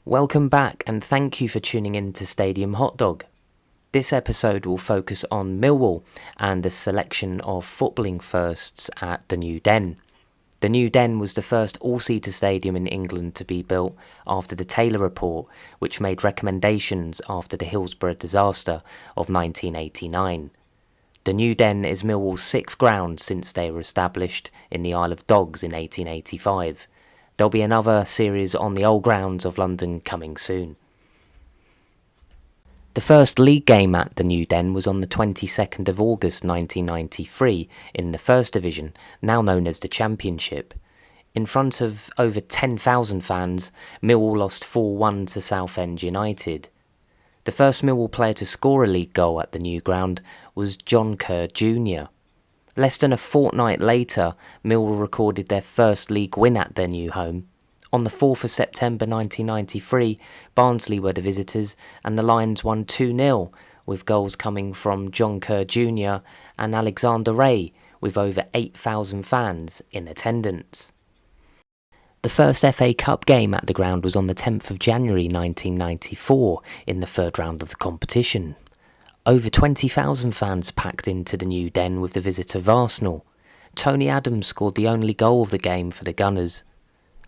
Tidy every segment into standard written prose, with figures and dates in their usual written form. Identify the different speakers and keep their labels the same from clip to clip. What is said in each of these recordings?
Speaker 1: Welcome back and thank you for tuning in to Stadium Hotdog. This episode will focus on Millwall and a selection of footballing firsts at the New Den. The New Den was the first all-seater stadium in England to be built after the Taylor Report, which made recommendations after the Hillsborough Disaster of 1989. The New Den is Millwall's sixth ground since they were established in the Isle of Dogs in 1885. There'll be another series on the old grounds of London coming soon. The first league game at the New Den was on the 22nd of August 1993 in the First Division, now known as the Championship. In front of over 10,000 fans, Millwall lost 4-1 to Southend United. The first Millwall player to score a league goal at the new ground was John Kerr Jr. Less than a fortnight later, Millwall recorded their first league win at their new home. On the 4th of September 1993, Barnsley were the visitors and the Lions won 2-0, with goals coming from John Kerr Jr. and Alexander Ray, with over 8,000 fans in attendance. The first FA Cup game at the ground was on the 10th of January 1994 in the third round of the competition. Over 20,000 fans packed into the New Den with the visit of Arsenal. Tony Adams scored the only goal of the game for the Gunners.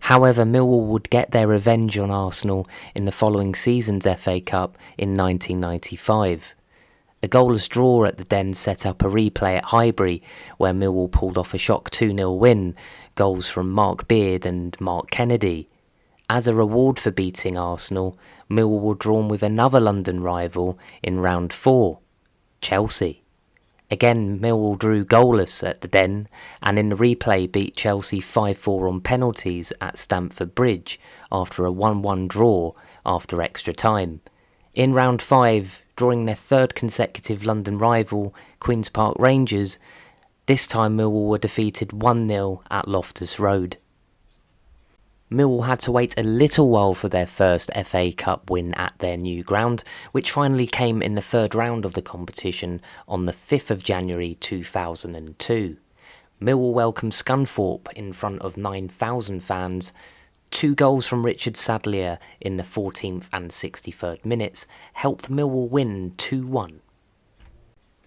Speaker 1: However, Millwall would get their revenge on Arsenal in the following season's FA Cup in 1995. A goalless draw at the Den set up a replay at Highbury, where Millwall pulled off a shock 2-0 win, goals from Mark Beard and Mark Kennedy. As a reward for beating Arsenal, Millwall were drawn with another London rival in round 4, Chelsea. Again, Millwall drew goalless at the Den and in the replay beat Chelsea 5-4 on penalties at Stamford Bridge after a 1-1 draw after extra time. In round 5, drawing their third consecutive London rival, Queen's Park Rangers, this time Millwall were defeated 1-0 at Loftus Road. Millwall had to wait a little while for their first FA Cup win at their new ground, which finally came in the third round of the competition on the 5th of January 2002. Millwall welcomed Scunthorpe in front of 9,000 fans. 2 goals from Richard Sadlier in the 14th and 63rd minutes helped Millwall win 2-1.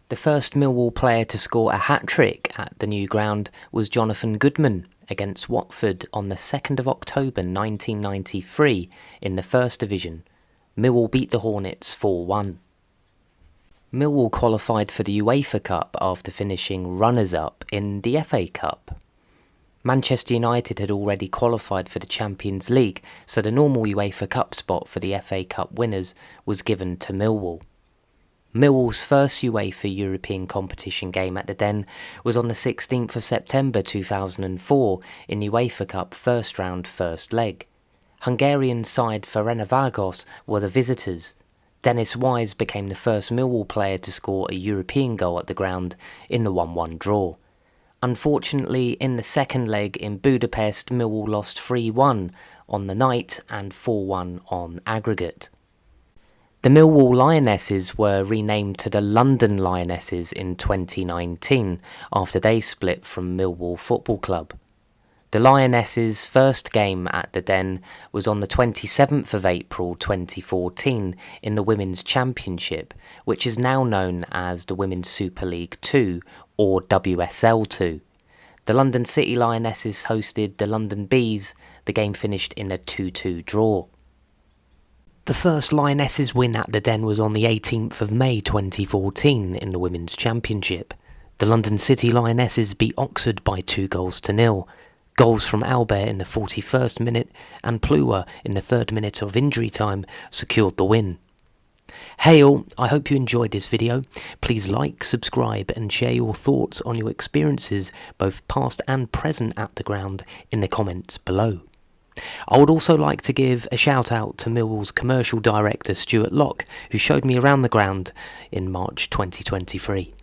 Speaker 1: The first Millwall player to score a hat-trick at the new ground was Jonathan Goodman against Watford on the 2nd of October 1993 in the First Division. Millwall beat the Hornets 4-1. Millwall qualified for the UEFA Cup after finishing runners-up in the FA Cup. Manchester United had already qualified for the Champions League, so the normal UEFA Cup spot for the FA Cup winners was given to Millwall. Millwall's first UEFA European competition game at the Den was on the 16th of September 2004 in UEFA Cup first round first leg. Hungarian side Ferencváros were the visitors. Dennis Wise became the first Millwall player to score a European goal at the ground in the 1-1 draw. Unfortunately, in the second leg in Budapest, Millwall lost 3-1 on the night and 4-1 on aggregate. The Millwall Lionesses were renamed to the London Lionesses in 2019 after they split from Millwall Football Club. The Lionesses' first game at the Den was on the 27th of April 2014 in the Women's Championship, which is now known as the Women's Super League 2 or WSL 2. The London City Lionesses hosted the London Bees. The game finished in a 2-2 draw. The first Lionesses win at the Den was on the 18th of May 2014 in the Women's Championship. The London City Lionesses beat Oxford by 2-0. Goals from Albert in the 41st minute and Pluwer in the 3rd minute of injury time secured the win. Hey all, I hope you enjoyed this video. Please like, subscribe and share your thoughts on your experiences, both past and present at the ground, in the comments below. I would also like to give a shout out to Millwall's commercial director Stuart Locke, who showed me around the ground in March 2023.